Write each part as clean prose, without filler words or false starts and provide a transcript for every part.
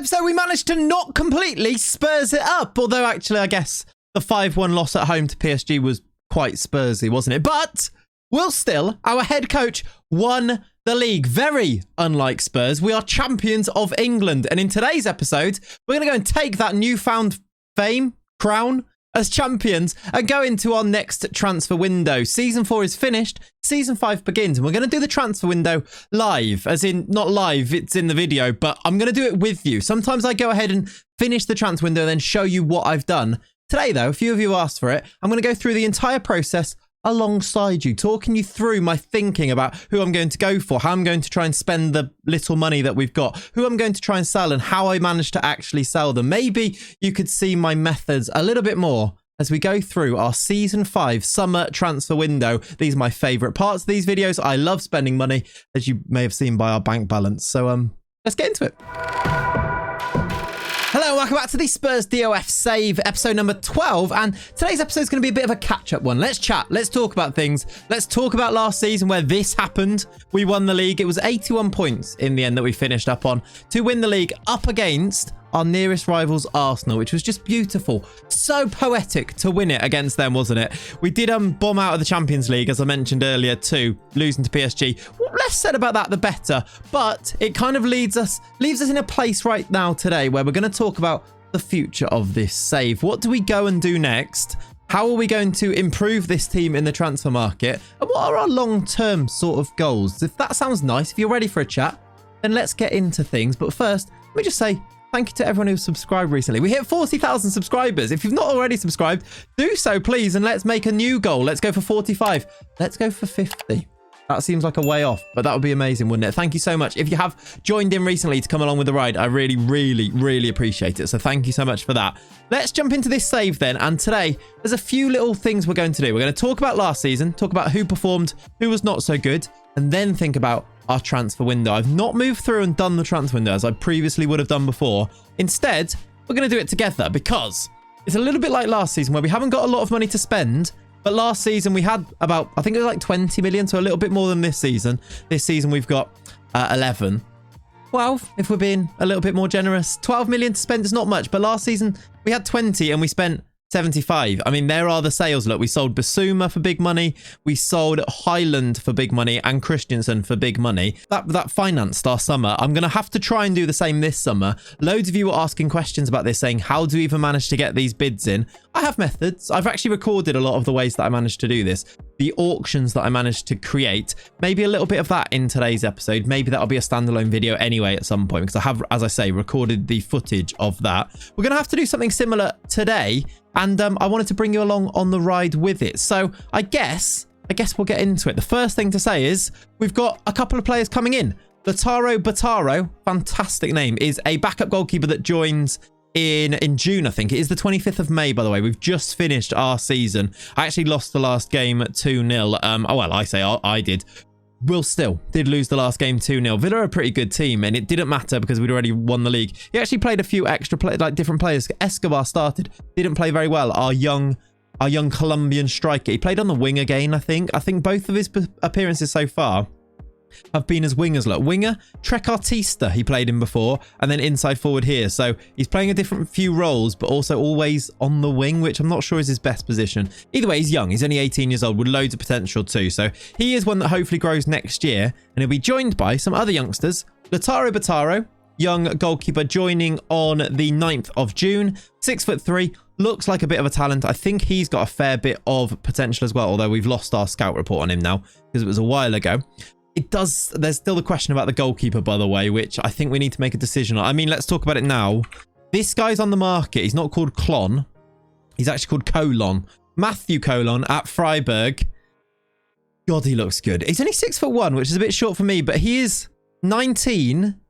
episode, we managed to not completely Spurs it up. Although, actually, I guess the 5-1 loss at home to PSG was quite Spursy, wasn't it? But we'll still, our head coach won the league. Very unlike Spurs, we are champions of England. And in today's episode, we're going to go and take that newfound fame, crown, as champions and go into our next transfer window. Season 4 is finished. Season 5 begins. And we're going to do the transfer window live. As in, not live, it's in the video, but I'm going to do it with you. Sometimes I go ahead and finish the transfer window and then show you what I've done. Today, though, a few of you asked for it. I'm going to go through the entire process alongside you, talking you through my thinking about who I'm going to go for, how I'm going to try and spend the little money that we've got, who I'm going to try and sell, and how I managed to actually sell them. Maybe you could see my methods a little bit more as we go through our Season 5 summer transfer window. These are my favourite parts of these videos. I love spending money, as you may have seen by our bank balance. So let's get into it. Hello, welcome back to the Spurs DOF Save, episode number 12, and today's episode is going to be a bit of a catch-up one. Let's chat, let's talk about things, let's talk about last season where this happened. We won the league. It was 81 points in the end that we finished up on to win the league up against our nearest rivals, Arsenal, which was just beautiful. So poetic to win it against them, wasn't it? We did bomb out of the Champions League, as I mentioned earlier, too, losing to PSG. Well, less said about that, the better. But it kind of leaves us in a place right now today where we're going to talk about the future of this save. What do we go and do next? How are we going to improve this team in the transfer market? And what are our long-term sort of goals? If that sounds nice, if you're ready for a chat, then let's get into things. But first, let me just say thank you to everyone who's subscribed recently. We hit 40,000 subscribers. If you've not already subscribed, do so, please. And let's make a new goal. Let's go for 45. Let's go for 50. That seems like a way off, but that would be amazing, wouldn't it? Thank you so much. If you have joined in recently to come along with the ride, I really, really, really appreciate it. So thank you so much for that. Let's jump into this save then. And today, there's a few little things we're going to do. We're going to talk about last season, talk about who performed, who was not so good, and then think about our transfer window. I've not moved through and done the transfer window as I previously would have done before. Instead, we're going to do it together because it's a little bit like last season where we haven't got a lot of money to spend. But last season we had about, I think it was like 20 million, so a little bit more than this season. This season we've got 11. 12, if we're being a little bit more generous. 12 million to spend is not much, but last season we had 20 and we spent 75. I mean, there are the sales. Look, we sold Basuma for big money. We sold Highland for big money and Christensen for big money. That financed our summer. I'm going to have to try and do the same this summer. Loads of you were asking questions about this, saying, how do we even manage to get these bids in? I have methods. I've actually recorded a lot of the ways that I managed to do this. The auctions that I managed to create. Maybe a little bit of that in today's episode. Maybe that'll be a standalone video anyway at some point, because I have, as I say, recorded the footage of that. We're going to have to do something similar today. And I wanted to bring you along on the ride with it. So I guess we'll get into it. The first thing to say is we've got a couple of players coming in. Lautaro Bataro, fantastic name, is a backup goalkeeper that joins in June, I think. It is the 25th of May, by the way. We've just finished our season. I actually lost the last game 2-0. Well, I did. Will still did lose the last game 2-0. Villa are a pretty good team, and it didn't matter because we'd already won the league. He actually played a few extra different players. Escobar started, didn't play very well. Our young Colombian striker. He played on the wing again, I think. I think both of his appearances so far have been as wingers. Look, winger, Trecartista, he played in before, and then inside forward here. So he's playing a different few roles, but also always on the wing, which I'm not sure is his best position. Either way, he's young. He's only 18 years old with loads of potential too. So he is one that hopefully grows next year, and he'll be joined by some other youngsters. Lautaro Bataro, young goalkeeper, joining on the 9th of June. 6'3", looks like a bit of a talent. I think he's got a fair bit of potential as well, although we've lost our scout report on him now because it was a while ago. There's still the question about the goalkeeper, by the way, which I think we need to make a decision on. I mean, let's talk about it now. This guy's on the market. He's not called Clon. He's actually called Colon. Matthew Colon at Freiburg. God, he looks good. He's only 6'1", which is a bit short for me, but he is 19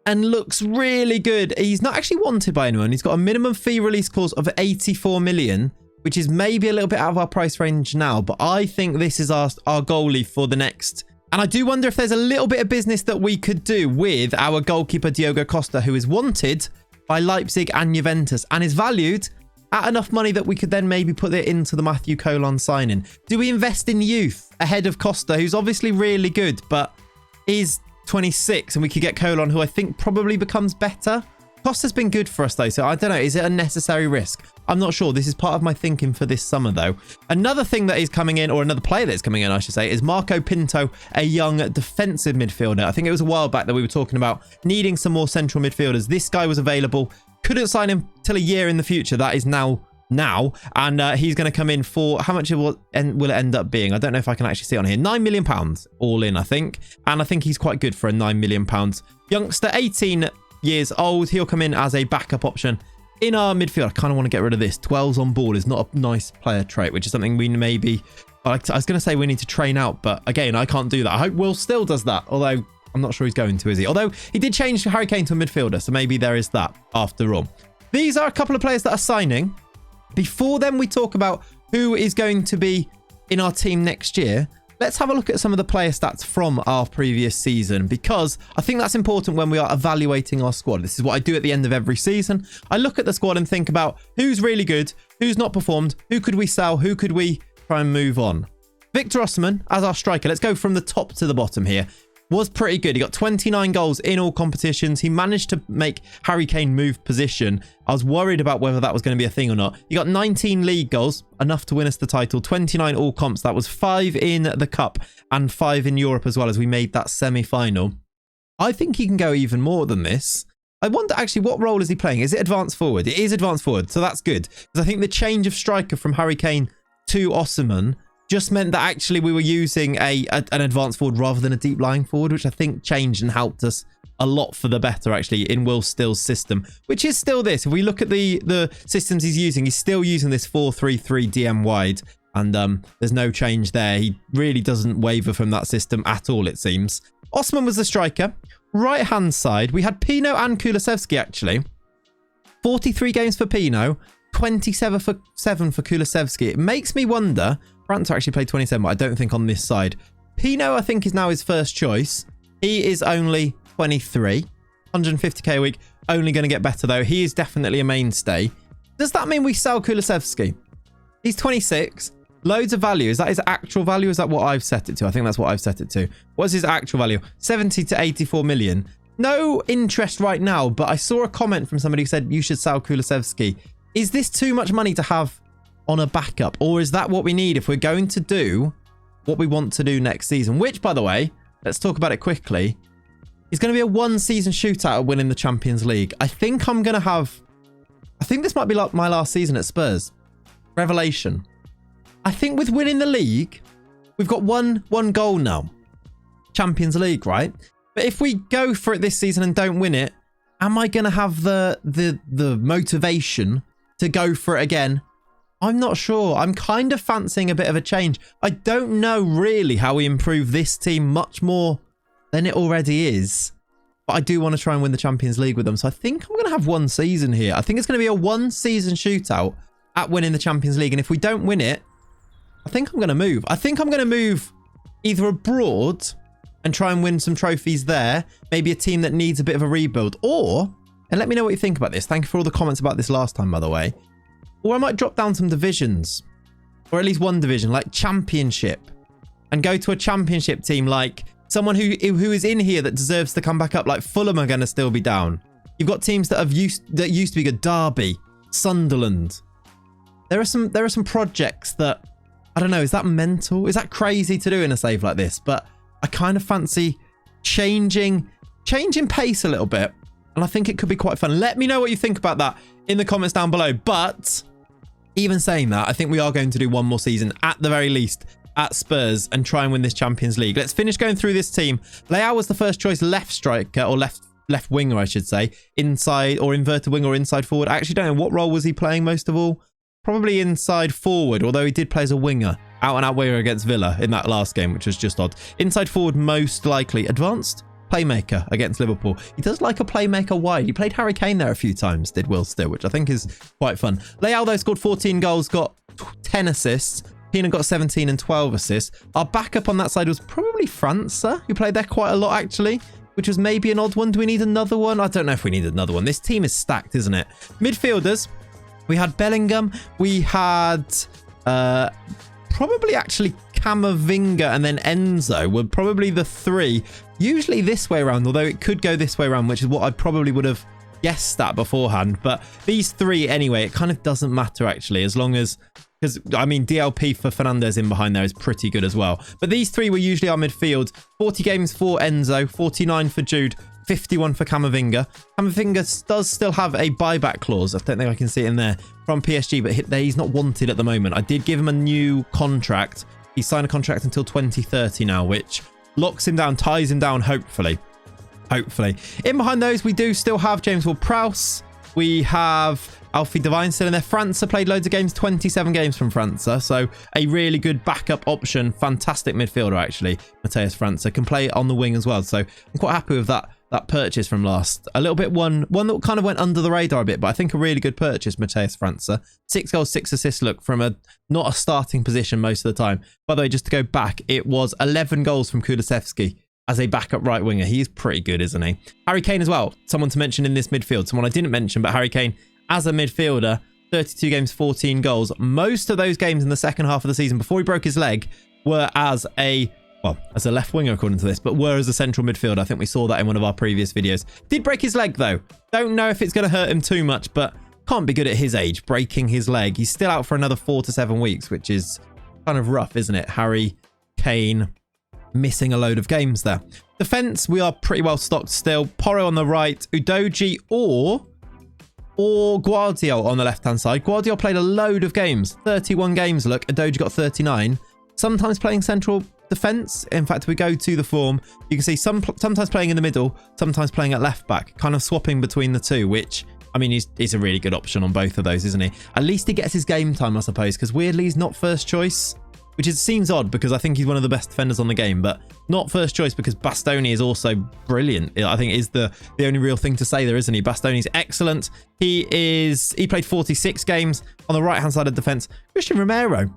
and looks really good. He's not actually wanted by anyone. He's got a minimum fee release clause of 84 million, which is maybe a little bit out of our price range now, but I think this is our goalie for the next. And I do wonder if there's a little bit of business that we could do with our goalkeeper, Diogo Costa, who is wanted by Leipzig and Juventus and is valued at enough money that we could then maybe put it into the Matthew Colon signing. Do we invest in youth ahead of Costa, who's obviously really good, but is 26, and we could get Colon, who I think probably becomes better Costa's been good for us, though, so I don't know. Is it a necessary risk? I'm not sure. This is part of my thinking for this summer, though. Another thing that is coming in, or another player that's coming in, I should say, is Marco Pinto, a young defensive midfielder. I think it was a while back that we were talking about needing some more central midfielders. This guy was available. Couldn't sign him till a year in the future. That is now. And he's going to come in for how much will it end up being? I don't know if I can actually see it on here. £9 million all in, I think. And I think he's quite good for a £9 million youngster, 18 years old. He'll come in as a backup option in our midfield. I kind of want to get rid of this. 12s on board is not a nice player trait, which is something we maybe... I was going to say we need to train out, but again, I can't do that. I hope Will still does that, although I'm not sure he's going to, is he? Although he did change Harry Kane to a midfielder, so maybe there is that after all. These are a couple of players that are signing. Before then, we talk about who is going to be in our team next year. Let's have a look at some of the player stats from our previous season, because I think that's important when we are evaluating our squad. This is what I do at the end of every season. I look at the squad and think about who's really good, who's not performed, who could we sell, who could we try and move on. Victor Osimhen as our striker. Let's go from the top to the bottom here. Was pretty good. He got 29 goals in all competitions. He managed to make Harry Kane move position. I was worried about whether that was going to be a thing or not. He got 19 league goals, enough to win us the title. 29 all comps. That was 5 in the cup and 5 in Europe as well, as we made that semi-final. I think he can go even more than this. I wonder actually what role is he playing? Is it advanced forward? It is advanced forward, so that's good. Because I think the change of striker from Harry Kane to Osimhen just meant that actually we were using an advanced forward rather than a deep lying forward, which I think changed and helped us a lot for the better actually in Will Still's system, which is still this. If we look at the systems he's still using this 4-3-3 DM wide, and there's no change there. He really doesn't waver from that system at all, it seems. Osimhen was the striker. Right hand side, we had Pino and Kulusevski actually. 43 games for Pino, 27 for Kulusevski. It makes me wonder. Brandt actually played 27, but I don't think on this side. Pino, I think, is now his first choice. He is only 23, 150k a week. Only going to get better, though. He is definitely a mainstay. Does that mean we sell Kulusevski? He's 26. Loads of value. Is that his actual value? Is that what I've set it to? I think that's what I've set it to. What's his actual value? 70 to 84 million. No interest right now, but I saw a comment from somebody who said you should sell Kulusevski. Is this too much money to have on a backup, or is that what we need if we're going to do what we want to do next season? Which, by the way, let's talk about it quickly, is going to be a one-season shootout at winning the Champions League. I think this might be like my last season at Spurs. Revelation. I think with winning the league, we've got one goal now. Champions League, right? But if we go for it this season and don't win it, am I going to have the motivation to go for it again? I'm not sure. I'm kind of fancying a bit of a change. I don't know really how we improve this team much more than it already is. But I do want to try and win the Champions League with them. So I think I'm going to have one season here. I think it's going to be a one-season shootout at winning the Champions League. And if we don't win it, I think I'm going to move. I think I'm going to move either abroad and try and win some trophies there. Maybe a team that needs a bit of a rebuild. Or, and let me know what you think about this. Thank you for all the comments about this last time, by the way. Or I might drop down some divisions, or at least one division, like Championship, and go to a Championship team, like someone who is in here that deserves to come back up. Like Fulham are going to still be down. You've got teams that used to be good. Derby, Sunderland. There are some projects that, I don't know, is that mental? Is that crazy to do in a save like this? But I kind of fancy changing pace a little bit, and I think it could be quite fun. Let me know what you think about that in the comments down below. But even saying that, I think we are going to do one more season at the very least at Spurs and try and win this Champions League. Let's finish going through this team. Leao was the first choice left striker, or left winger, I should say. Inside or inverted winger or inside forward. I actually don't know what role was he playing most of all. Probably inside forward, although he did play as a winger. Out and out winger against Villa in that last game, which was just odd. Inside forward, most likely. Advanced playmaker against Liverpool. He does like a playmaker wide. He played Harry Kane there a few times, did Will Still, which I think is quite fun. Leao, though, scored 14 goals, got 10 assists. Pina got 17 and 12 assists. Our backup on that side was probably França, who played there quite a lot, actually, which was maybe an odd one. Do we need another one? I don't know if we need another one. This team is stacked, isn't it? Midfielders, we had Bellingham. We had probably actually Camavinga and then Enzo were probably the three. Usually this way around, although it could go this way around, which is what I probably would have guessed that beforehand. But these three, anyway, it kind of doesn't matter, actually, as long as... Because, I mean, DLP for Fernandes in behind there is pretty good as well. But these three were usually our midfield. 40 games for Enzo, 49 for Jude, 51 for Camavinga. Camavinga does still have a buyback clause. I don't think I can see it in there from PSG, but he's not wanted at the moment. I did give him a new contract. He signed a contract until 2030 now, which locks him down, ties him down, hopefully. Hopefully. In behind those, we do still have James Ward-Prowse. We have Alfie Devine still in there. França played loads of games, 27 games from França. So a really good backup option. Fantastic midfielder, actually. Mateus França can play on the wing as well. So I'm quite happy with that purchase from last. A little bit one that kind of went under the radar a bit, but I think a really good purchase, Mateus França. 6 goals, 6 assists, look, from not a starting position most of the time. By the way, just to go back, it was 11 goals from Kulusevski as a backup right winger. He is pretty good, isn't he? Harry Kane as well. Someone to mention in this midfield. Someone I didn't mention, but Harry Kane as a midfielder, 32 games, 14 goals. Most of those games in the second half of the season before he broke his leg were as a left winger, according to this, but were as a central midfielder. I think we saw that in one of our previous videos. Did break his leg, though. Don't know if it's going to hurt him too much, but can't be good at his age, breaking his leg. He's still out for another 4 to 7 weeks, which is kind of rough, isn't it? Harry Kane missing a load of games there. Defence, we are pretty well stocked still. Porro on the right, Udogie or Guardiola on the left-hand side. Guardiola played a load of games, 31 games, look. Udogie got 39. Sometimes playing central defence. In fact, if we go to the form, you can see sometimes playing in the middle, sometimes playing at left-back, kind of swapping between the two, which, I mean, he's a really good option on both of those, isn't he? At least he gets his game time, I suppose, because weirdly he's not first choice, which seems odd because I think he's one of the best defenders on the game, but not first choice because Bastoni is also brilliant. I think is the only real thing to say there, isn't he? Bastoni's excellent. He played 46 games on the right-hand side of defence. Christian Romero,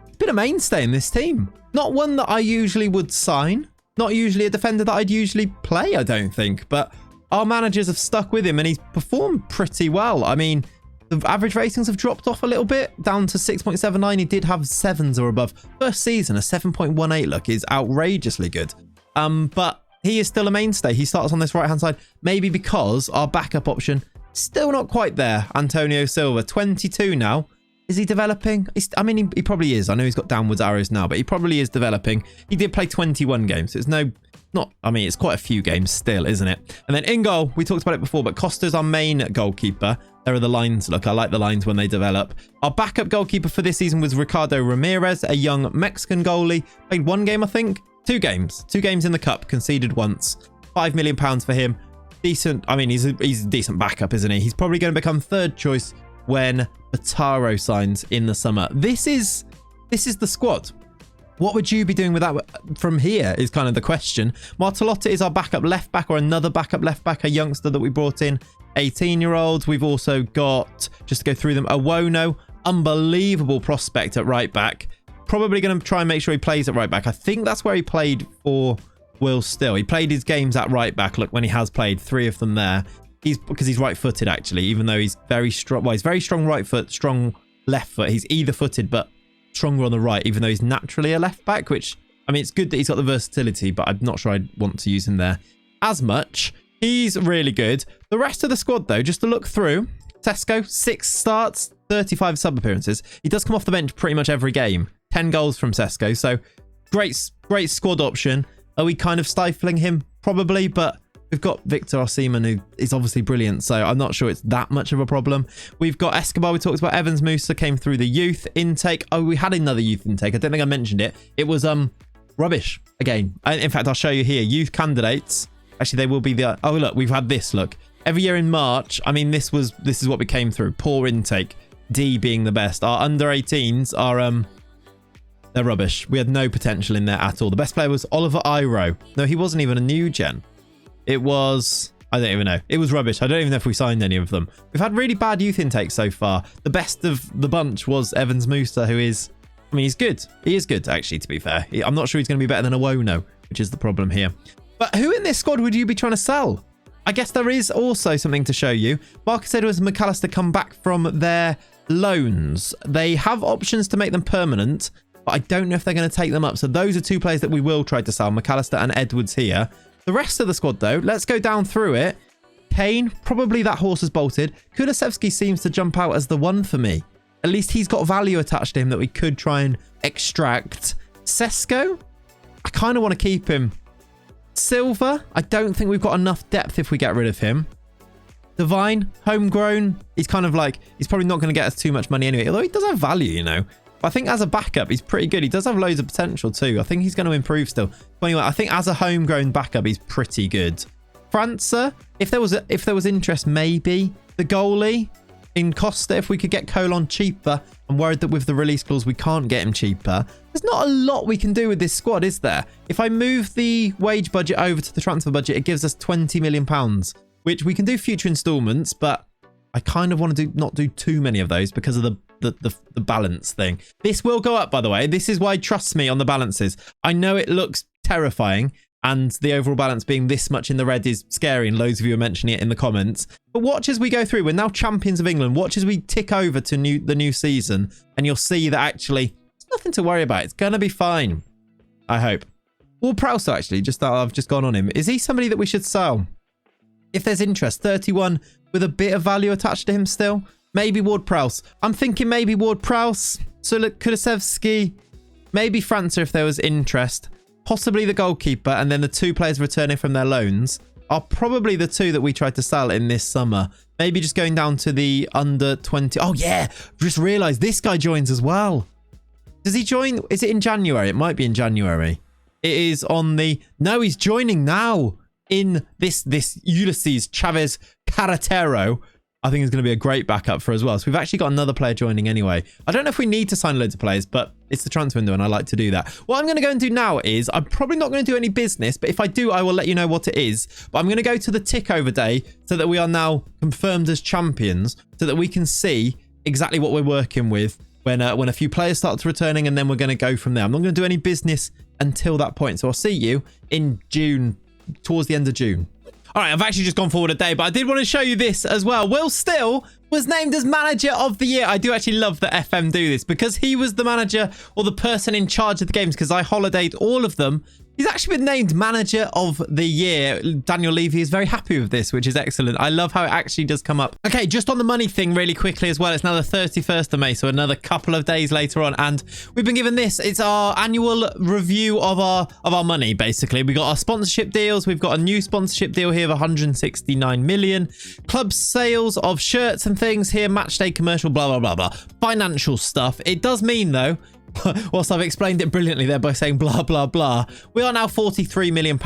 he's been a mainstay in this team. Not one that I usually would sign. Not usually a defender that I'd usually play, I don't think. But our managers have stuck with him and he's performed pretty well. I mean, the average ratings have dropped off a little bit, down to 6.79. He did have 7s or above. First season, a 7.18 look is outrageously good. But he is still a mainstay. He starts on this right-hand side, maybe because our backup option still not quite there. Antonio Silva, 22 now. Is he developing? I mean, he probably is. I know he's got downwards arrows now, but he probably is developing. He did play 21 games. It's it's quite a few games still, isn't it? And then in goal, we talked about it before, but Costa's our main goalkeeper. There are the lines. Look, I like the lines when they develop. Our backup goalkeeper for this season was Ricardo Ramirez, a young Mexican goalie. Played 1 game, I think. 2 games. 2 games in the cup. Conceded once. £5 million for him. Decent. I mean, he's a decent backup, isn't he? He's probably going to become third choice when Bataro signs in the summer. This is the squad. What would you be doing with that from here is kind of the question. Martelotta is our backup left back, or another backup left back, a youngster that we brought in, 18-year-olds. We've also got, just to go through them, Awono, unbelievable prospect at right back. Probably going to try and make sure he plays at right back. I think that's where he played for Will Still. He played his games at right back. Look, when he has played 3 of them there. Because he's right-footed, actually, even though he's very strong. Well, he's very strong right foot, strong left foot. He's either-footed, but stronger on the right, even though he's naturally a left back, which, I mean, it's good that he's got the versatility, but I'm not sure I'd want to use him there as much. He's really good. The rest of the squad, though, just to look through, Tesco, 6 starts, 35 sub-appearances. He does come off the bench pretty much every game. 10 goals from Sesko, so great squad option. Are we kind of stifling him? Probably, but we've got Victor Osimhen, who is obviously brilliant, so I'm not sure it's that much of a problem. We've got Escobar. We talked about Evans Musa, came through the youth intake. Oh, we had another youth intake. I don't think I mentioned it. It was rubbish again. In fact, I'll show you here. Youth candidates. Actually, they will be the... Oh, look, we've had this. Look, every year in March. I mean, this is what we came through. Poor intake. D being the best. Our under 18s are they're rubbish. We had no potential in there at all. The best player was Oliver Iro. No, he wasn't even a new gen. It was... I don't even know. It was rubbish. I don't even know if we signed any of them. We've had really bad youth intakes so far. The best of the bunch was Evans Musa, who is... I mean, he's good. He is good, actually, to be fair. I'm not sure he's going to be better than Awono, which is the problem here. But who in this squad would you be trying to sell? I guess there is also something to show you. Marcus Edwards and McAllister come back from their loans. They have options to make them permanent, but I don't know if they're going to take them up. So those are 2 players that we will try to sell, McAllister and Edwards here. The rest of the squad, though, let's go down through it. Kane, probably that horse has bolted. Kulusevski seems to jump out as the one for me. At least he's got value attached to him that we could try and extract. Sesko, I kind of want to keep him. Silva, I don't think we've got enough depth if we get rid of him. Divine, homegrown. He's kind of like, he's probably not going to get us too much money anyway, although he does have value, you know. But I think as a backup, he's pretty good. He does have loads of potential too. I think he's going to improve still. But anyway, I think as a homegrown backup, he's pretty good. França, if there was interest, maybe. The goalie in Costa, if we could get Colon cheaper. I'm worried that with the release clause, we can't get him cheaper. There's not a lot we can do with this squad, is there? If I move the wage budget over to the transfer budget, it gives us £20 million, which we can do future installments, but I kind of want to not do too many of those because of the balance thing. This will go up, by the way. This is why trust me on the balances. I know it looks terrifying, and the overall balance being this much in the red is scary, and loads of you are mentioning it in the comments. But watch as we go through. We're now champions of England. Watch as we tick over to the new season, and you'll see that actually it's nothing to worry about. It's going to be fine, I hope. Ward-Prowse, actually, just that I've just gone on him. Is he somebody that we should sell? If there's interest, 31 with a bit of value attached to him still. Maybe Ward-Prowse. I'm thinking maybe Ward-Prowse. So look, Kulusevski, maybe França if there was interest. Possibly the goalkeeper, and then the two players returning from their loans are probably the two that we tried to sell in this summer. Maybe just going down to the under 20. Oh, yeah. Just realised this guy joins as well. Does he join? Is it in January? It might be in January. It is on the... No, he's joining now in this Ulysses Chavez Carretero. I think is going to be a great backup for as well. So we've actually got another player joining anyway. I don't know if we need to sign loads of players, but it's the transfer window and I like to do that. What I'm going to go and do now is I'm probably not going to do any business, but if I do, I will let you know what it is. But I'm going to go to the tick over day so that we are now confirmed as champions so that we can see exactly what we're working with when a few players start returning, and then we're going to go from there. I'm not going to do any business until that point. So I'll see you in June, towards the end of June. All right, I've actually just gone forward a day, but I did want to show you this as well. Will Still was named as Manager of the Year. I do actually love that FM do this because he was the manager or the person in charge of the games because I holidayed all of them. He's actually been named Manager of the Year. Daniel Levy is very happy with this, which is excellent. I love how it actually does come up. Okay, just on the money thing really quickly as well. It's now the 31st of May, so another couple of days later on. And we've been given this. It's our annual review of our money, basically. We got our sponsorship deals. We've got a new sponsorship deal here of 169 million. Club sales of shirts and things here. Match day commercial, blah, blah, blah, blah. Financial stuff. It does mean, though, whilst I've explained it brilliantly there by saying blah, blah, blah, we are now £43 million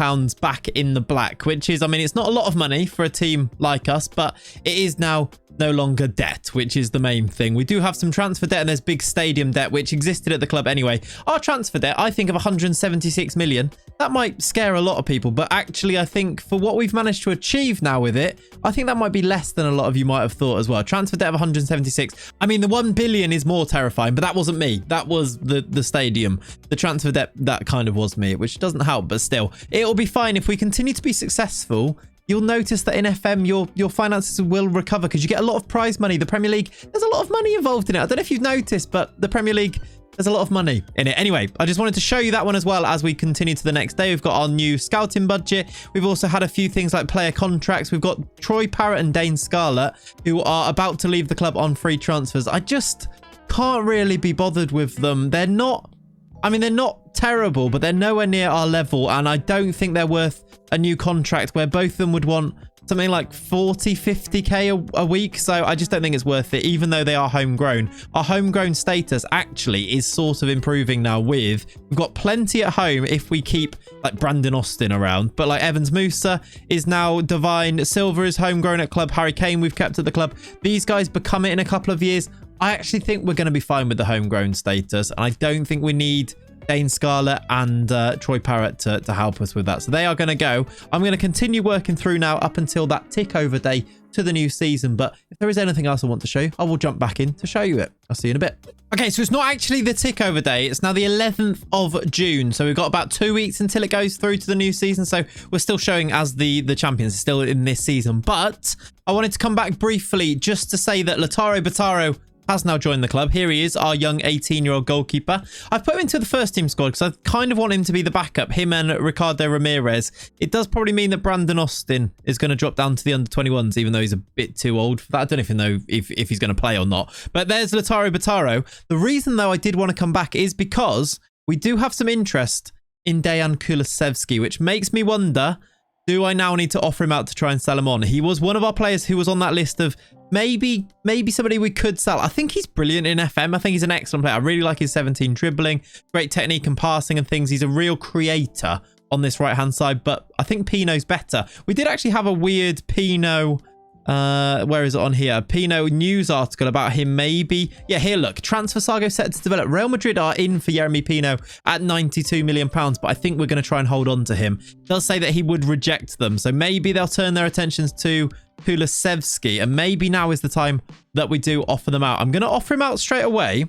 back in the black, which is, I mean, it's not a lot of money for a team like us, but it is now no longer debt, which is the main thing. We do have some transfer debt and there's big stadium debt, which existed at the club anyway. Our transfer debt, I think of 176 million. That might scare a lot of people, but actually I think for what we've managed to achieve now with it, I think that might be less than a lot of you might have thought as well. Transfer debt of 176. I mean, the 1 billion is more terrifying, but that wasn't me. That was the stadium. The transfer debt, that kind of was me, which doesn't help, but still, it'll be fine. If we continue to be successful, you'll notice that in FM, your finances will recover because you get a lot of prize money. The Premier League, there's a lot of money involved in it. I don't know if you've noticed, but the Premier League, there's a lot of money in it. Anyway, I just wanted to show you that one as well as we continue to the next day. We've got our new scouting budget. We've also had a few things like player contracts. We've got Troy Parrott and Dane Scarlett, who are about to leave the club on free transfers. I just can't really be bothered with them. They're not... I mean, they're not terrible, but they're nowhere near our level. And I don't think they're worth a new contract where both of them would want something like 40, 50k a week. So I just don't think it's worth it, even though they are homegrown. Our homegrown status actually is sort of improving now we've got plenty at home if we keep like Brandon Austin around. But like Evans Musa is now divine. Silva is homegrown at club. Harry Kane we've kept at the club. These guys become it in a couple of years. I actually think we're going to be fine with the homegrown status. And I don't think we need Dane Scarlett and Troy Parrott to help us with that. So they are going to go. I'm going to continue working through now up until that tick over day to the new season. But if there is anything else I want to show you, I will jump back in to show you it. I'll see you in a bit. Okay, so it's not actually the tick over day. It's now the 11th of June. So we've got about 2 weeks until it goes through to the new season. So we're still showing as the champions still in this season. But I wanted to come back briefly just to say that Lautaro Bataro has now joined the club. Here he is, our young 18-year-old goalkeeper. I've put him into the first team squad because I kind of want him to be the backup, him and Ricardo Ramirez. It does probably mean that Brandon Austin is going to drop down to the under-21s, even though he's a bit too old for that. I don't even know if he's going to play or not. But there's Lautaro Bataro. The reason, though, I did want to come back is because we do have some interest in Dejan Kulusevski, which makes me wonder, do I now need to offer him out to try and sell him on? He was one of our players who was on that list of maybe somebody we could sell. I think he's brilliant in FM. I think he's an excellent player. I really like his 17 dribbling, great technique and passing and things. He's a real creator on this right-hand side, but I think Pino's better. We did actually have a weird Pino... where is it on here? Pino news article about him maybe. Yeah, here, look. Transfer saga set to develop. Real Madrid are in for Yeremy Pino at £92 million, but I think we're going to try and hold on to him. It does say that he would reject them, so maybe they'll turn their attentions to Kulusevski, and maybe now is the time that we do offer them out. I'm going to offer him out straight away,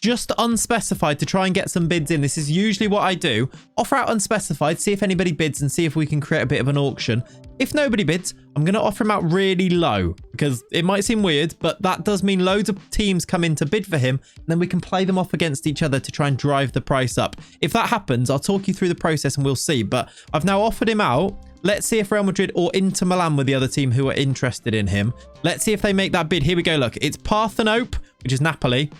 just unspecified, to try and get some bids in. This is usually what I do. Offer out unspecified, see if anybody bids and see if we can create a bit of an auction. If nobody bids, I'm going to offer him out really low because it might seem weird, but that does mean loads of teams come in to bid for him and then we can play them off against each other to try and drive the price up. If that happens, I'll talk you through the process and we'll see. But I've now offered him out. Let's see if Real Madrid or Inter Milan were the other team who are interested in him. Let's see if they make that bid. Here we go. Look, it's Parthenope, which is Napoli,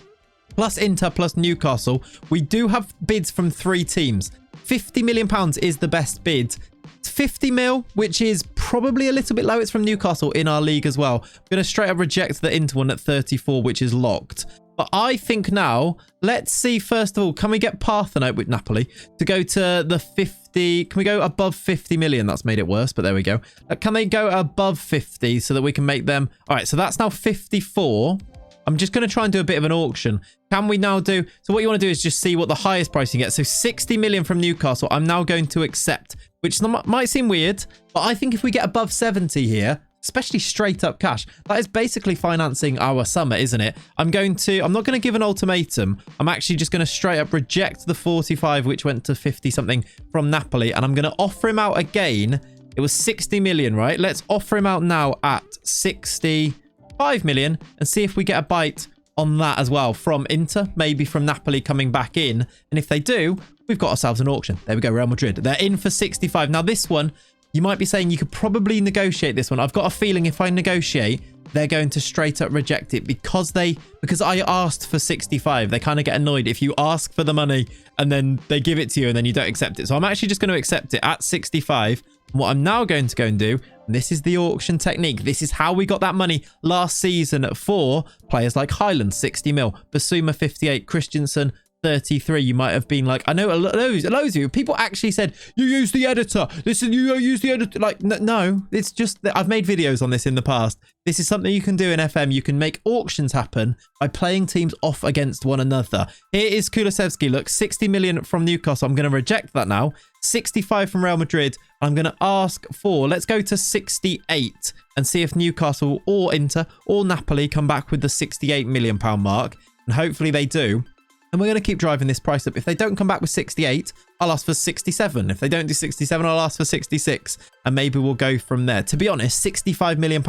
plus Inter, plus Newcastle. We do have bids from 3 teams. £50 million is the best bid. 50 mil, which is probably a little bit low. It's from Newcastle in our league as well. I'm going to straight up reject the Inter one at 34, which is locked. But I think now, let's see, first of all, can we get Parthenope with Napoli to go to the 50? Can we go above 50 million? That's made it worse, but there we go. Can they go above 50 so that we can make them? All right, so that's now 54. I'm just going to try and do a bit of an auction. Can we now do... So what you want to do is just see what the highest price you get. So 60 million from Newcastle, I'm now going to accept, which might seem weird, but I think if we get above 70 here, especially straight up cash, that is basically financing our summer, isn't it? I'm not going to give an ultimatum. I'm actually just going to straight up reject the 45, which went to 50 something from Napoli. And I'm going to offer him out again. It was 60 million, right? Let's offer him out now at 65 million and see if we get a bite on that as well from Inter, maybe from Napoli coming back in. And if they do, we've got ourselves an auction. There we go, Real Madrid. They're in for 65. Now this one, you might be saying you could probably negotiate this one. I've got a feeling if I negotiate, they're going to straight up reject it because I asked for 65. They kind of get annoyed if you ask for the money and then they give it to you and then you don't accept it. So I'm actually just going to accept it at 65. And what I'm now going to go and do, and this is the auction technique. This is how we got that money last season for players like Highland, 60 mil, Basuma, 58, Christensen, 33. You might have been like, I know loads of you people actually said you use the editor, listen, you use the editor. Like, no, it's just that I've made videos on this in the past. This is something you can do in FM. You can make auctions happen by playing teams off against one another. Here is Kulusevski. Look, 60 million from Newcastle. I'm going to reject that now. 65 from Real Madrid. I'm going to ask for, let's go to 68 and see if Newcastle or Inter or Napoli come back with the £68 million mark. And hopefully they do. And we're going to keep driving this price up. If they don't come back with 68, I'll ask for 67. If they don't do 67, I'll ask for 66. And maybe we'll go from there. To be honest, £65 million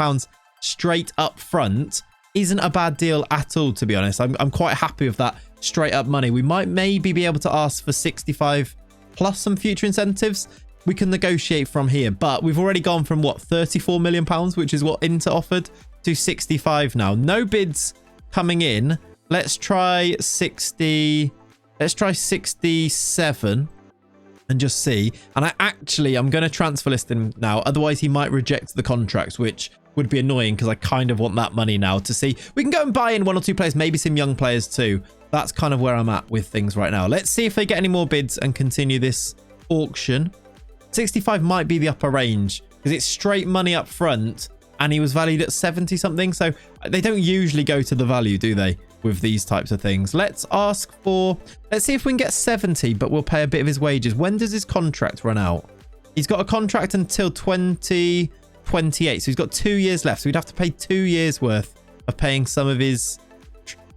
straight up front isn't a bad deal at all, to be honest. I'm quite happy with that straight up money. We might maybe be able to ask for 65 plus some future incentives. We can negotiate from here. But we've already gone from, what, £34 million, which is what Inter offered, to 65 now. No bids coming in. Let's try 60. Let's try 67 and just see. And I'm going to transfer list him now. Otherwise, he might reject the contracts, which would be annoying because I kind of want that money now to see. We can go and buy in 1 or 2 players, maybe some young players too. That's kind of where I'm at with things right now. Let's see if they get any more bids and continue this auction. 65 might be the upper range because it's straight money up front and he was valued at 70 something. So they don't usually go to the value, do they, with these types of things? Let's ask for, let's see if we can get 70, but we'll pay a bit of his wages. When does his contract run out? He's got a contract until 2028. So he's got 2 years left. So we'd have to pay 2 years worth of paying some of his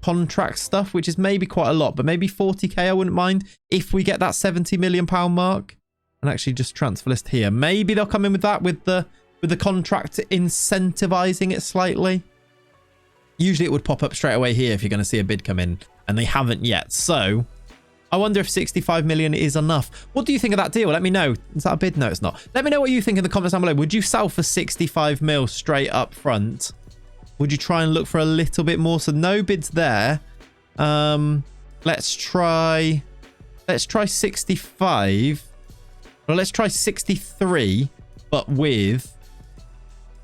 contract stuff, which is maybe quite a lot, but maybe 40k I wouldn't mind if we get that £70 million mark. And actually just transfer list here. Maybe they'll come in with that, with the contract incentivizing it slightly. Usually it would pop up straight away here if you're going to see a bid come in, and they haven't yet. So I wonder if 65 million is enough. What do you think of that deal? Let me know. Is that a bid? No, it's not. Let me know what you think in the comments down below. Would you sell for 65 mil straight up front? Would you try and look for a little bit more? So no bids there. Let's try 65. Well, let's try 63, but with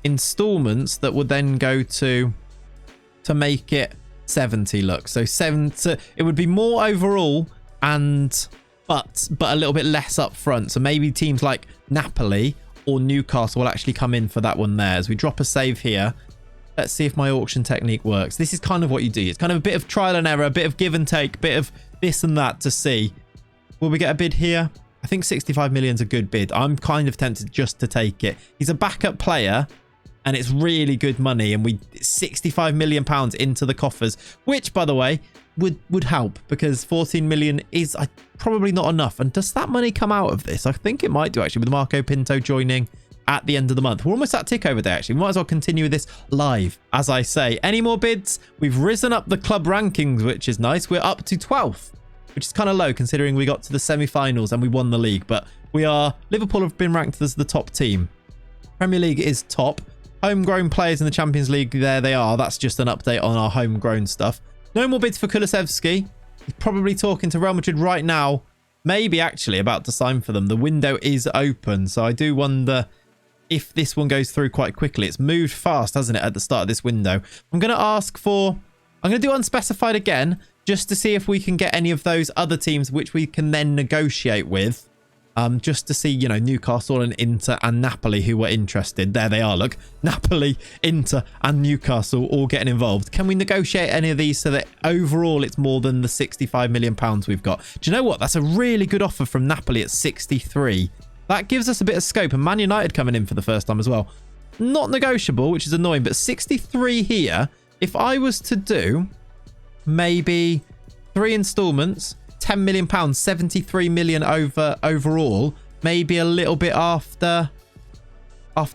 installments that would then go to make it 70. Look, so it would be more overall, and but a little bit less up front. So maybe teams like Napoli or Newcastle will actually come in for that one there. As we drop a save here, let's see if my auction technique works. This is kind of what you do. It's kind of a bit of trial and error, a bit of give and take, bit of this and that to see. Will we get a bid here? I think 65 million is a good bid. I'm kind of tempted just to take it. He's a backup player, and it's really good money, and 65 million pounds into the coffers, which, by the way, would help, because 14 million is probably not enough. And does that money come out of this? I think it might do, actually, with Marco Pinto joining at the end of the month. We're almost at tick over there, actually. We might as well continue with this live, as I say. Any more bids? We've risen up the club rankings, which is nice. We're up to 12th, which is kind of low considering we got to the semi-finals and we won the league. But Liverpool have been ranked as the top team. Premier League is top. Homegrown players in the Champions League, there they are. That's just an update on our homegrown stuff. No more bids for Kulusevski. He's probably talking to Real Madrid right now. Maybe actually about to sign for them. The window is open, so I do wonder if this one goes through quite quickly. It's moved fast, hasn't it, at the start of this window. I'm going to do unspecified again, just to see if we can get any of those other teams which we can then negotiate with. Just to see, you know, Newcastle and Inter and Napoli who were interested. There they are, look. Napoli, Inter and Newcastle all getting involved. Can we negotiate any of these so that overall it's more than the 65 million pounds we've got? Do you know what? That's a really good offer from Napoli at 63. That gives us a bit of scope. And Man United coming in for the first time as well. Not negotiable, which is annoying, but 63 here. If I was to do maybe 3 installments, 10 million pounds, 73 million overall, maybe a little bit after I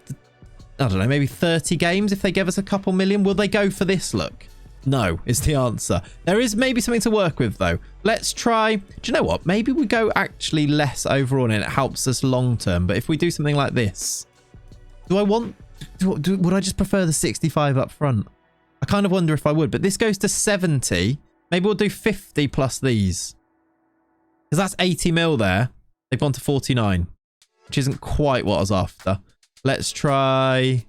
don't know, maybe 30 games. If they give us a couple million, will they go for this? Look, no is the answer. There is maybe something to work with though. Let's try, do you know what, maybe we go actually less overall and it helps us long term. But if we do something like this, would I just prefer the 65 up front? I kind of wonder if I would, but this goes to 70. Maybe we'll do 50 plus these. Because that's 80 mil there. They've gone to 49, which isn't quite what I was after. Let's try...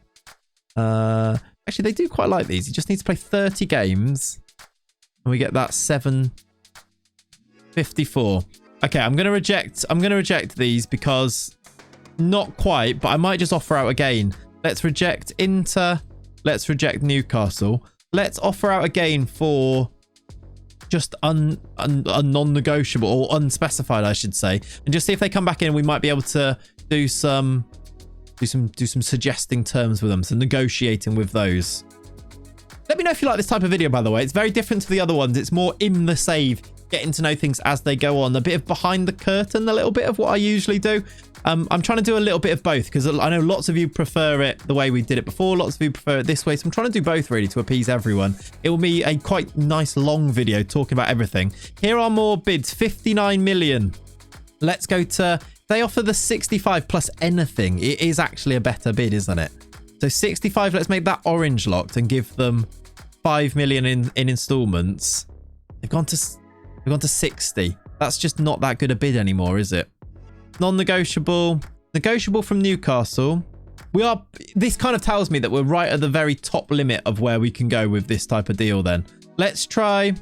actually, they do quite like these. You just need to play 30 games. And we get that 754. Okay, I'm going to reject these because... Not quite, but I might just offer out again. Let's reject Inter. Let's reject Newcastle. Let's offer out again for... just a non-negotiable or unspecified, I should say, and just see if they come back in. We might be able to do some suggesting terms with them, so negotiating with those. Let me know if you like this type of video, by the way. It's very different to the other ones. It's more in the save, getting to know things as they go on, a bit of behind the curtain, a little bit of what I usually do. I'm trying to do a little bit of both because I know lots of you prefer it the way we did it before. Lots of you prefer it this way. So I'm trying to do both really to appease everyone. It will be a quite nice long video talking about everything. Here are more bids. 59 million. Let's go to... They offer the 65 plus anything. It is actually a better bid, isn't it? So 65, let's make that orange locked and give them 5 million in installments. They've gone to 60. That's just not that good a bid anymore, is it? Non-negotiable. Negotiable from Newcastle. This kind of tells me that we're right at the very top limit of where we can go with this type of deal then. Let's try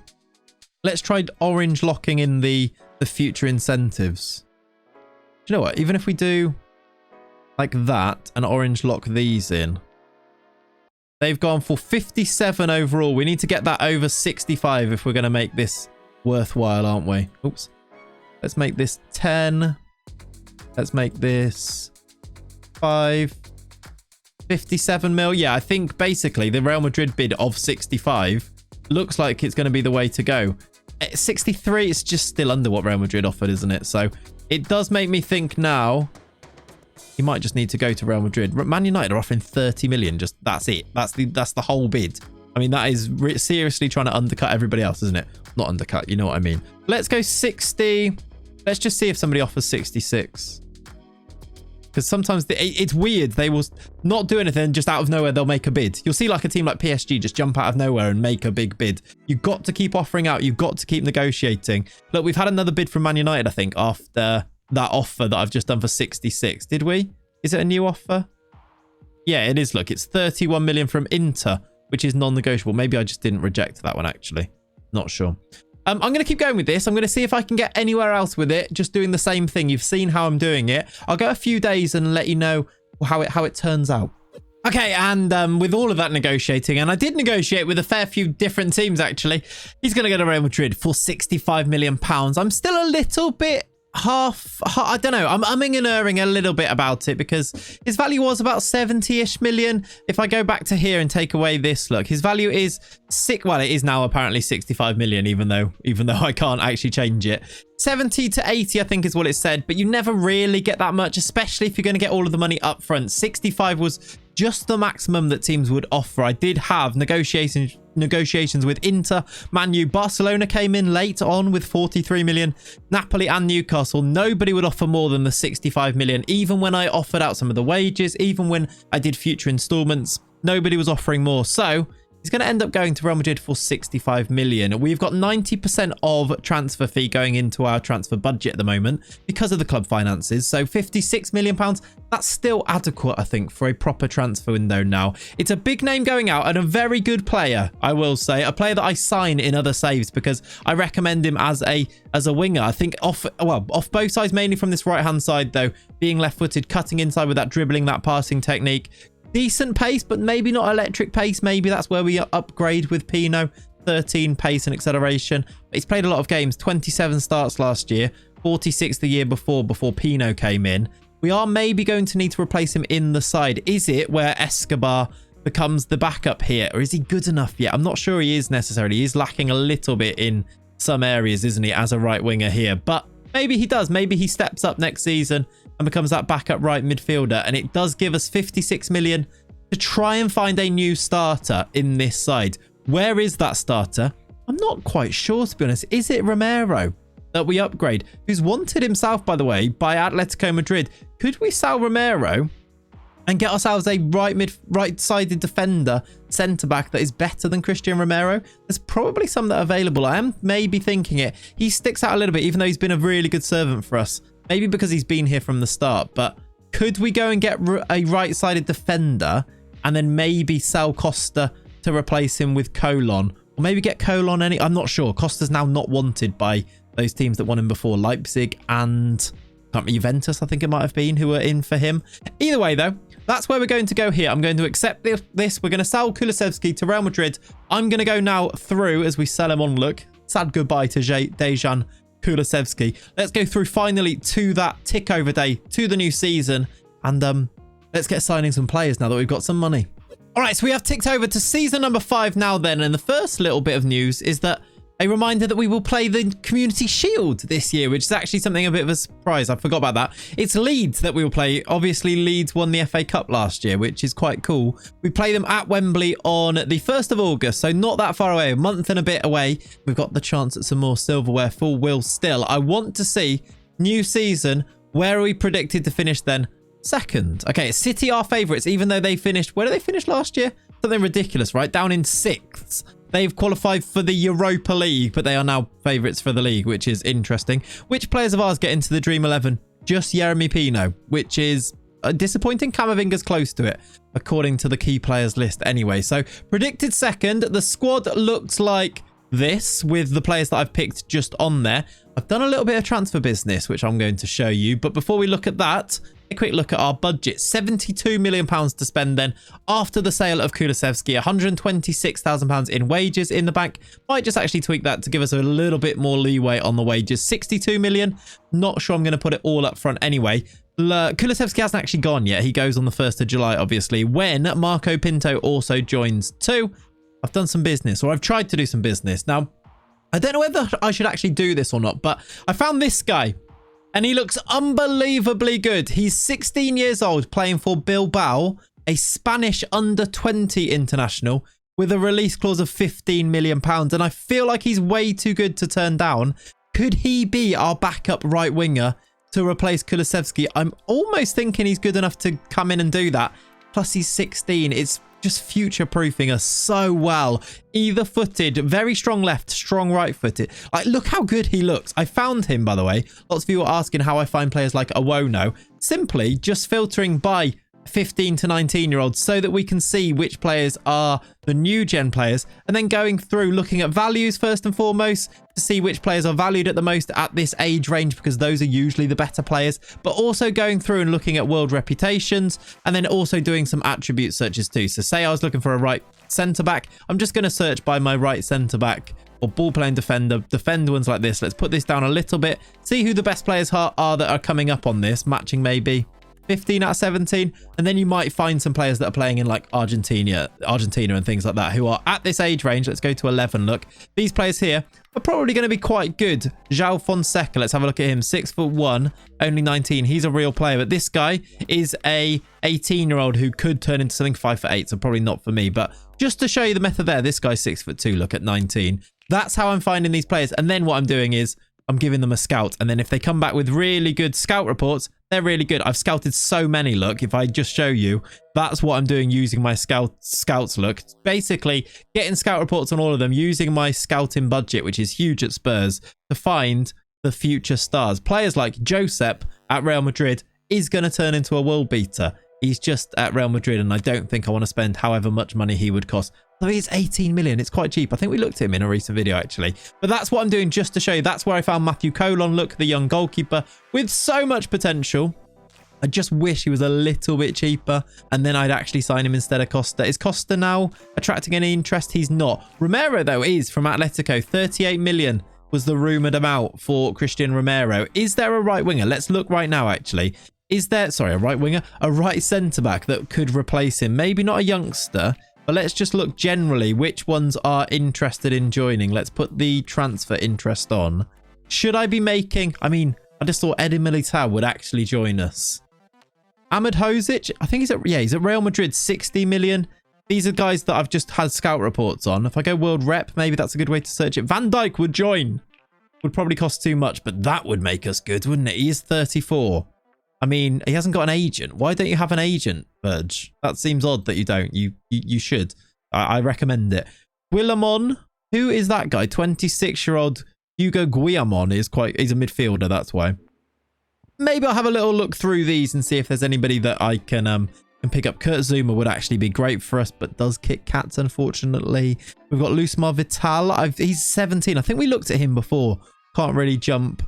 orange locking in the future incentives. Do you know what? Even if we do like that and orange lock these in. They've gone for 57 overall. We need to get that over 65 if we're going to make this worthwhile, aren't we? Oops. Let's make this 10. Let's make this 5. 57 mil. Yeah, I think basically the Real Madrid bid of 65 looks like it's going to be the way to go. 63 is just still under what Real Madrid offered, isn't it? So it does make me think now he might just need to go to Real Madrid. Man United are offering 30 million. Just that's it. That's the whole bid. I mean, that is seriously trying to undercut everybody else, isn't it? Not undercut, you know what I mean. Let's go 60. Let's just see if somebody offers 66. Because sometimes it's weird. They will not do anything, just out of nowhere, they'll make a bid. You'll see like a team like PSG just jump out of nowhere and make a big bid. You've got to keep offering out. You've got to keep negotiating. Look, we've had another bid from Man United, I think, after that offer that I've just done for 66. Did we? Is it a new offer? Yeah, it is. Look, it's 31 million from Inter, which is non-negotiable. Maybe I just didn't reject that one, actually. Not sure. I'm going to keep going with this. I'm going to see if I can get anywhere else with it. Just doing the same thing. You've seen how I'm doing it. I'll go a few days and let you know how it turns out. Okay, and with all of that negotiating, and I did negotiate with a fair few different teams, actually. He's going to go to Real Madrid for £65 million. I'm still a little bit half, I don't know. I'm umming and erring a little bit about it because his value was about 70-ish million. If I go back to here and take away this, look, his value is well, it is now apparently 65 million, even though I can't actually change it. 70 to 80, I think is what it said, but you never really get that much, especially if you're going to get all of the money up front. 65 was just the maximum that teams would offer. I did have negotiations with Inter, Man U. Barcelona came in late on with 43 million. Napoli and Newcastle, nobody would offer more than the 65 million. Even when I offered out some of the wages, even when I did future installments, nobody was offering more. So he's going to end up going to Real Madrid for 65 million. We've got 90% of transfer fee going into our transfer budget at the moment because of the club finances. So 56 million pounds, that's still adequate, I think, for a proper transfer window now. It's a big name going out and a very good player, I will say. A player that I sign in other saves because I recommend him as a winger. I think off both sides, mainly from this right-hand side, though, being left-footed, cutting inside with that dribbling, that passing technique. Decent pace, but maybe not electric pace. Maybe that's where we upgrade with Pino. 13 pace and acceleration. He's played a lot of games. 27 starts last year. 46 the year before Pino came in. We are maybe going to need to replace him in the side. Is it where Escobar becomes the backup here? Or is he good enough yet? I'm not sure he is necessarily. He's lacking a little bit in some areas, isn't he, as a right winger here? But maybe he does. Maybe he steps up next season and becomes that backup right midfielder. And it does give us 56 million to try and find a new starter in this side. Where is that starter? I'm not quite sure, to be honest. Is it Romero that we upgrade? Who's wanted himself, by the way, by Atletico Madrid. Could we sell Romero and get ourselves a right-sided defender, centre-back that is better than Christian Romero? There's probably some that are available. I am maybe thinking it. He sticks out a little bit, even though he's been a really good servant for us. Maybe because he's been here from the start. But could we go and get a right-sided defender and then maybe sell Costa to replace him with Colon? Or maybe get Colon I'm not sure. Costa's now not wanted by those teams that won him before. Leipzig and Juventus, I think it might have been, who were in for him. Either way, though, that's where we're going to go here. I'm going to accept this. We're going to sell Kulusevski to Real Madrid. I'm going to go now through as we sell him on. Look, sad goodbye to Dejan Kulusevski. Let's go through finally to that tick over day, to the new season. And let's get signing some players now that we've got some money. All right, so we have ticked over to season number 5 now then. And the first little bit of news is that a reminder that we will play the Community Shield this year, which is actually something a bit of a surprise. I forgot about that. It's Leeds that we will play. Obviously, Leeds won the FA Cup last year, which is quite cool. We play them at Wembley on the 1st of August, so not that far away, a month and a bit away. We've got the chance at some more silverware, full wheel still. I want to see new season. Where are we predicted to finish then? Second. Okay, City are favourites, even though they finished... Where did they finish last year? Something ridiculous, right? Down in 6th. They've qualified for the Europa League, but they are now favourites for the league, which is interesting. Which players of ours get into the Dream 11? Just Yeremy Pino, which is disappointing. Camavinga's close to it, according to the key players list anyway. So, predicted second. The squad looks like this, with the players that I've picked just on there. I've done a little bit of transfer business, which I'm going to show you. But before we look at that, a quick look at our budget. £72 million to spend then after the sale of Kulusevski. £126,000 in wages in the bank. Might just actually tweak that to give us a little bit more leeway on the wages. 62 million. Not sure I'm going to put it all up front anyway. Kulusevski hasn't actually gone yet. He goes on the 1st of July, obviously, when Marco Pinto also joins too. I've done some business, or I've tried to do some business. Now, I don't know whether I should actually do this or not, but I found this guy. And he looks unbelievably good. He's 16 years old, playing for Bilbao, a Spanish under-20 international. with a release clause of £15 million. And I feel like he's way too good to turn down. Could he be our backup right winger to replace Kulusevski? I'm almost thinking he's good enough to come in and do that. Plus he's 16. It's just future-proofing us so well. Either-footed, very strong left, strong right-footed. Like, look how good he looks. I found him, by the way. Lots of you are asking how I find players like Awono. Simply just filtering by 15 to 19-year-olds so that we can see which players are the new gen players, and then going through looking at values first and foremost to see which players are valued at the most at this age range, because those are usually the better players, but also going through and looking at world reputations, and then also doing some attribute searches too. So say I was looking for a right centre back, I'm just going to search by my right centre back or ball playing defender, defend ones like this. Let's put this down a little bit, see who the best players are that are coming up on this, matching maybe 15 out of 17, and then you might find some players that are playing in like Argentina and things like that who are at this age range. Let's go to 11. Look, these players here are probably going to be quite good. João Fonseca, let's have a look at him. 6'1", only 19. He's a real player, but this guy is a 18-year-old who could turn into something 5'8", so probably not for me. But just to show you the method there, this guy's 6'2", look at 19. That's how I'm finding these players. And then what I'm doing is I'm giving them a scout, and then if they come back with really good scout reports, they're really good. I've scouted so many. Look, if I just show you, that's what I'm doing using my scouts. Look, basically getting scout reports on all of them, using my scouting budget, which is huge at Spurs, to find the future stars. Players like Josep at Real Madrid is going to turn into a world beater. He's just at Real Madrid, and I don't think I want to spend however much money he would cost. I mean, it's 18 million. It's quite cheap. I think we looked at him in a recent video, actually. But that's what I'm doing just to show you. That's where I found Matthew Colon. Look, the young goalkeeper with so much potential. I just wish he was a little bit cheaper, and then I'd actually sign him instead of Costa. Is Costa now attracting any interest? He's not. Romero, though, is from Atletico. 38 million was the rumoured amount for Christian Romero. Is there a right winger? Let's look right now, actually. Is there, sorry, a right winger? A right centre-back that could replace him? Maybe not a youngster, but let's just look generally which ones are interested in joining. Let's put the transfer interest on. Should I be making... I mean, I just thought Eder Militao would actually join us. Ahmed Hozic, I think he's at Real Madrid, 60 million. These are guys that I've just had scout reports on. If I go world rep, maybe that's a good way to search it. Van Dijk would join. Would probably cost too much, but that would make us good, wouldn't it? He is 34. I mean, he hasn't got an agent. Why don't you have an agent, Virg? That seems odd that you don't. You should. I recommend it. Guillamon, who is that guy? 26-year-old Hugo Guillamon he's a midfielder, that's why. Maybe I'll have a little look through these and see if there's anybody that I can pick up. Kurt Zuma would actually be great for us, but does kick cats, unfortunately. We've got Lucmar Vital. He's 17. I think we looked at him before. Can't really jump.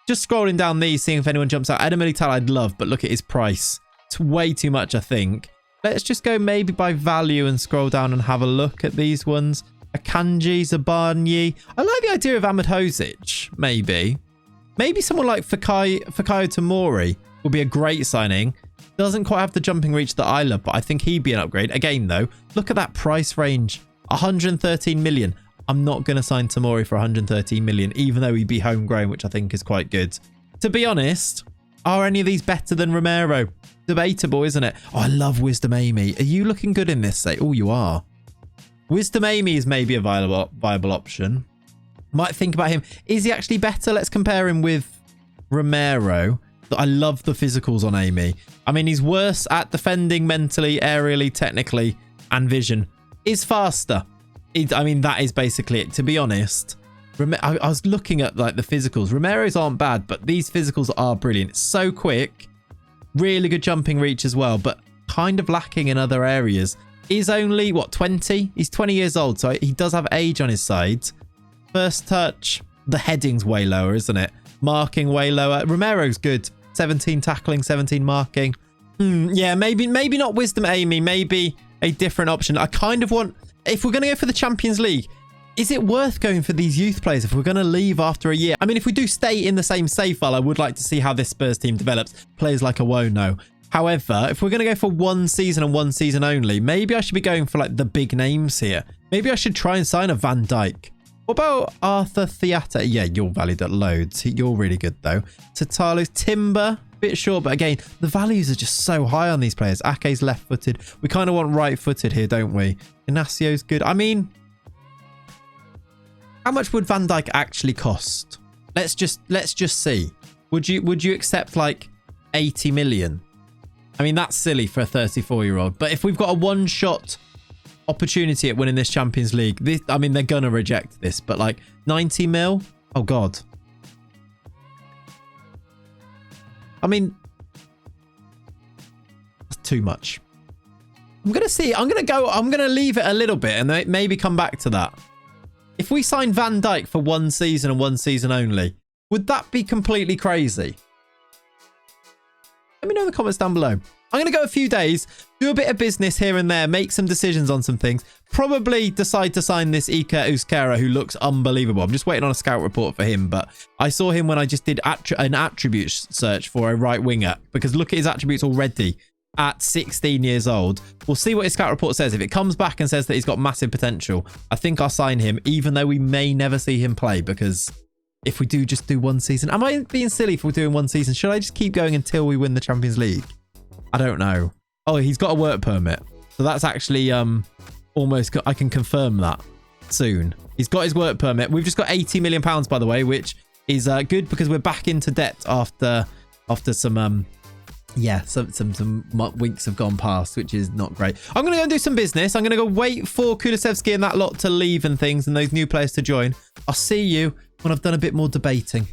Just scrolling down these, seeing if anyone jumps out. Eder Militao I'd love, but look at his price. It's way too much, I think. Let's just go maybe by value and scroll down and have a look at these ones. Akanji, Zabarnyi. I like the idea of Ahmed Hozic, maybe. Maybe someone like Fikayo Tomori would be a great signing. Doesn't quite have the jumping reach that I love, but I think he'd be an upgrade. Again, though, look at that price range. 113 million. I'm not going to sign Tomori for 113 million, even though he'd be homegrown, which I think is quite good. To be honest, are any of these better than Romero? Debatable, isn't it? Oh, I love Wisdom Amy. Are you looking good in this? Oh, you are. Wisdom Amy is maybe a viable option. Might think about him. Is he actually better? Let's compare him with Romero. I love the physicals on Amy. I mean, he's worse at defending mentally, aerially, technically, and vision. Is faster. I mean, that is basically it. To be honest, I was looking at like the physicals. Romero's aren't bad, but these physicals are brilliant. So quick, really good jumping reach as well, but kind of lacking in other areas. Is only, what, 20? He's 20 years old, so he does have age on his side. First touch, the heading's way lower, isn't it? Marking way lower. Romero's good. 17 tackling, 17 marking. Yeah, maybe not Wisdom Amy. Maybe a different option. I kind of want... If we're going to go for the Champions League, is it worth going for these youth players if we're going to leave after a year? I mean, if we do stay in the same save file, I would like to see how this Spurs team develops. Players like Awono. However, if we're going to go for one season and one season only, maybe I should be going for like the big names here. Maybe I should try and sign a Van Dijk. What about Arthur Theater? Yeah, you're valued at loads. You're really good though. Tatalo Timber, bit short, but again, the values are just so high on these players. Ake's left-footed. We kind of want right-footed here, don't we? Inaccio's good. I mean, how much would Van Dijk actually cost? Let's just see. Would you accept like 80 million? I mean, that's silly for a 34-year-old. But if we've got a one-shot opportunity at winning this Champions League, I mean, they're gonna reject this, but like 90 mil? Oh God. I mean, that's too much. I'm gonna see. I'm gonna leave it a little bit and then maybe come back to that. If we sign Van Dijk for one season and one season only, would that be completely crazy? Let me know in the comments down below. I'm going to go a few days, do a bit of business here and there, make some decisions on some things. Probably decide to sign this Iker Euskera, who looks unbelievable. I'm just waiting on a scout report for him, but I saw him when I just did an attribute search for a right winger, because look at his attributes already at 16 years old. We'll see what his scout report says. If it comes back and says that he's got massive potential, I think I'll sign him, even though we may never see him play, because if we just do one season. Am I being silly if we're doing one season? Should I just keep going until we win the Champions League? I don't know. Oh, he's got a work permit. So that's actually almost... I can confirm that soon. He's got his work permit. We've just got 80 million pounds, by the way, which is good because we're back into debt after some... some weeks have gone past, which is not great. I'm going to go and do some business. I'm going to go wait for Kulusevski and that lot to leave and things and those new players to join. I'll see you when I've done a bit more debating.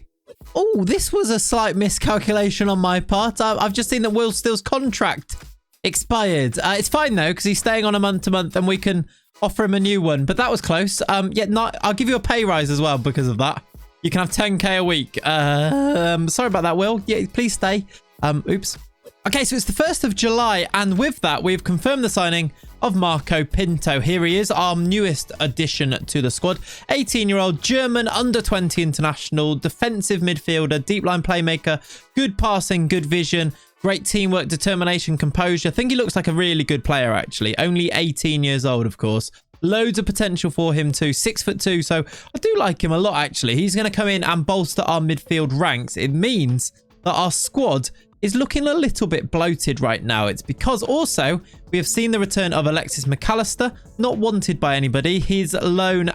Oh, this was a slight miscalculation on my part. I've just seen that Will Still's contract expired. It's fine, though, because he's staying on a month-to-month and we can offer him a new one. But that was close. I'll give you a pay rise as well because of that. You can have 10k a week. Sorry about that, Will. Yeah, please stay. Oops. Okay, so it's the 1st of July, and with that, we've confirmed the signing of Marco Pinto. Here he is, our newest addition to the squad. 18-year-old German under-20 international, defensive midfielder, deep line playmaker, good passing, good vision, great teamwork, determination, composure. I think he looks like a really good player, actually. Only 18 years old, of course. Loads of potential for him too. 6'2", so I do like him a lot, actually. He's going to come in and bolster our midfield ranks. It means that our squad is looking a little bit bloated right now. It's because also we have seen the return of Alexis McAllister, not wanted by anybody. His loan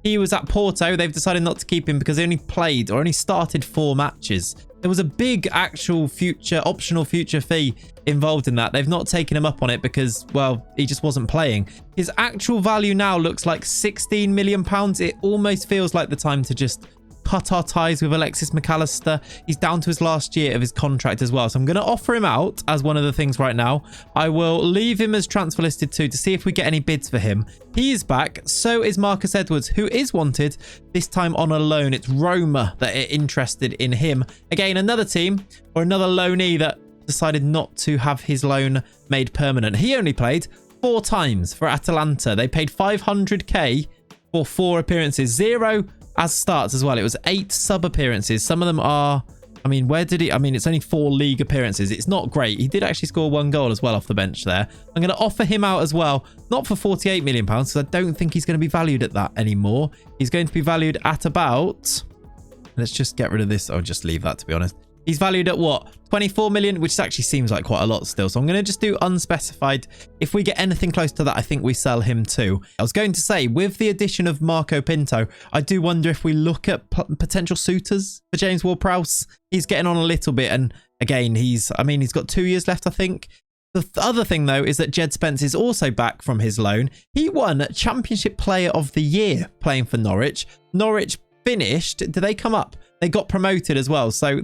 he was at Porto. They've decided not to keep him because he only started 4 matches. There was a big actual optional future fee involved in that. They've not taken him up on it because, well, he just wasn't playing. His actual value now looks like 16 million pounds. It almost feels like the time to just cut our ties with Alexis McAllister. He's down to his last year of his contract as well. So I'm going to offer him out as one of the things right now. I will leave him as transfer listed too to see if we get any bids for him. He is back. So is Marcus Edwards, who is wanted, this time on a loan. It's Roma that are interested in him. Again, another team or another loanee that decided not to have his loan made permanent. He only played 4 times for Atalanta. They paid 500k for 4 appearances. 0 as starts as well. It was 8 sub appearances. Some of them are, I mean, it's only 4 league appearances. It's not great. He did actually score 1 goal as well off the bench there. I'm going to offer him out as well, not for 48 million pounds, because I don't think he's going to be valued at that anymore. He's going to be valued at about, let's just get rid of this. I'll just leave that, to be honest. He's valued at what? 24 million, which actually seems like quite a lot still. So I'm going to just do unspecified. If we get anything close to that, I think we sell him too. I was going to say, with the addition of Marco Pinto, I do wonder if we look at potential suitors for James Ward-Prowse. He's getting on a little bit. And again, he's got 2 years left, I think. The other thing, though, is that Jed Spence is also back from his loan. He won Championship Player of the Year playing for Norwich. Norwich finished. Did they come up? They got promoted as well. So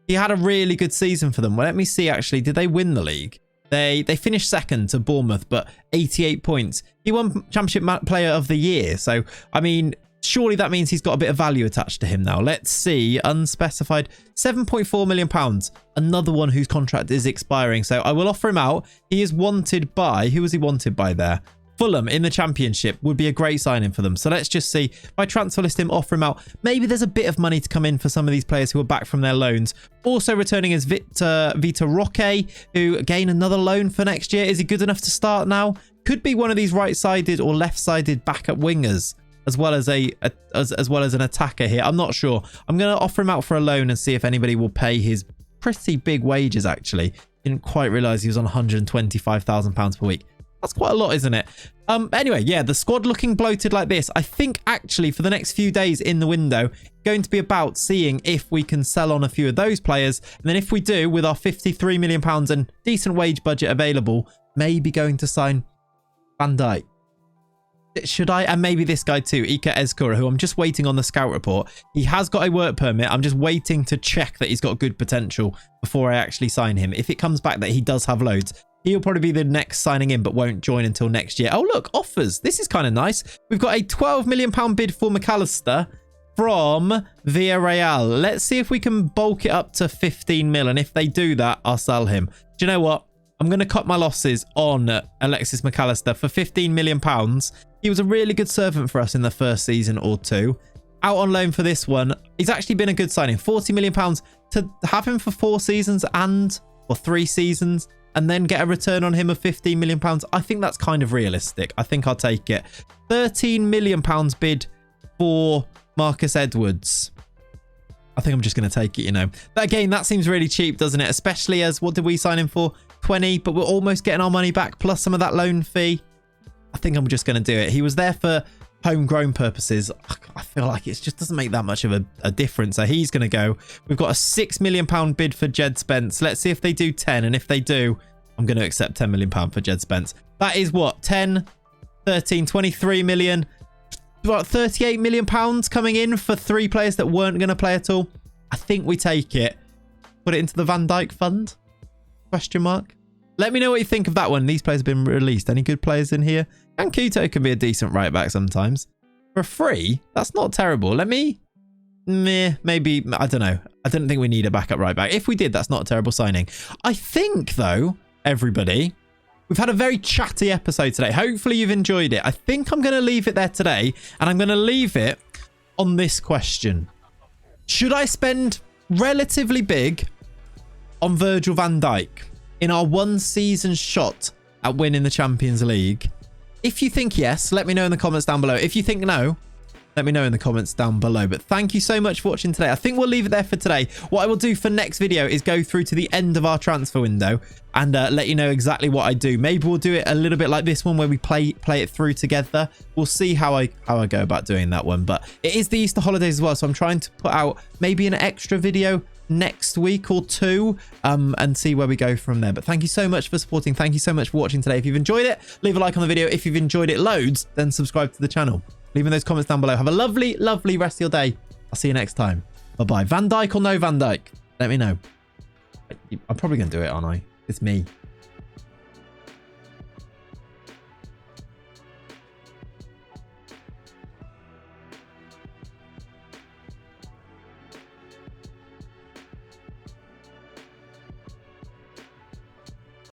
he had a really good season for them. Well, let me see, actually. Did they win the league? They finished second to Bournemouth, but 88 points. He won Championship Player of the Year. So, I mean, surely that means he's got a bit of value attached to him now. Let's see. Unspecified. 7.4 million pounds. Another one whose contract is expiring. So I will offer him out. He is wanted by... Who was he wanted by there? Fulham in the Championship would be a great signing for them. So let's just see. If I transfer list him, offer him out, maybe there's a bit of money to come in for some of these players who are back from their loans. Also returning is Vitor Roque, who, again, another loan for next year. Is he good enough to start now? Could be one of these right-sided or left-sided backup wingers, as well as an attacker here. I'm not sure. I'm going to offer him out for a loan and see if anybody will pay his pretty big wages, actually. Didn't quite realise he was on £125,000 per week. That's quite a lot, isn't it? Anyway, yeah, the squad looking bloated like this. I think actually for the next few days in the window, going to be about seeing if we can sell on a few of those players. And then if we do, with our £53 million and decent wage budget available, maybe going to sign Van Dijk. Should I? And maybe this guy too, Ika Ezkura, who I'm just waiting on the scout report. He has got a work permit. I'm just waiting to check that he's got good potential before I actually sign him. If it comes back that he does have loads, he'll probably be the next signing in, but won't join until next year. Oh, look, offers. This is kind of nice. We've got a £12 million bid for McAllister from Villarreal. Let's see if we can bulk it up to 15 mil. And if they do that, I'll sell him. Do you know what? I'm going to cut my losses on Alexis McAllister for £15 million. He was a really good servant for us in the first season or two. Out on loan for this one. He's actually been a good signing. £40 million to have him for 4 seasons or 3 seasons and then get a return on him of £15 million. I think that's kind of realistic. I think I'll take it. £13 million bid for Marcus Edwards. I think I'm just going to take it, you know. But again, that seems really cheap, doesn't it? Especially as, what did we sign him for? 20, but we're almost getting our money back plus some of that loan fee. I think I'm just going to do it. He was there for homegrown purposes. I feel like it just doesn't make that much of a difference. So he's going to go. We've got a £6 million bid for Jed Spence. Let's see if they do 10. And if they do, I'm going to accept £10 million for Jed Spence. That is what? 10, 13, 23 million. About £38 million coming in for 3 players that weren't going to play at all. I think we take it. Put it into the Van Dijk fund? Question mark. Let me know what you think of that one. These players have been released. Any good players in here? And Kuto can be a decent right back sometimes. For free? That's not terrible. Let me... maybe... I don't know. I don't think we need a backup right back. If we did, that's not a terrible signing. I think, though, everybody, we've had a very chatty episode today. Hopefully you've enjoyed it. I think I'm going to leave it there today. And I'm going to leave it on this question. Should I spend relatively big on Virgil van Dijk in our 1 season shot at winning the Champions League? If you think yes, let me know in the comments down below. If you think no, let me know in the comments down below. But thank you so much for watching today. I think we'll leave it there for today. What I will do for next video is go through to the end of our transfer window and let you know exactly what I do. Maybe we'll do it a little bit like this one where we play it through together. We'll see how I go about doing that one. But it is the Easter holidays as well, so I'm trying to put out maybe an extra video next week or 2 and see where we go from there. But thank you so much for supporting. Thank you so much for watching today. If you've enjoyed it, leave a like on the video. If you've enjoyed it loads, then subscribe to the channel. Leave in those comments down below. Have a lovely, lovely rest of your day. I'll see you next time. Bye-bye. Van Dijk or no Van Dijk? Let me know. I'm probably going to do it, aren't I? It's me.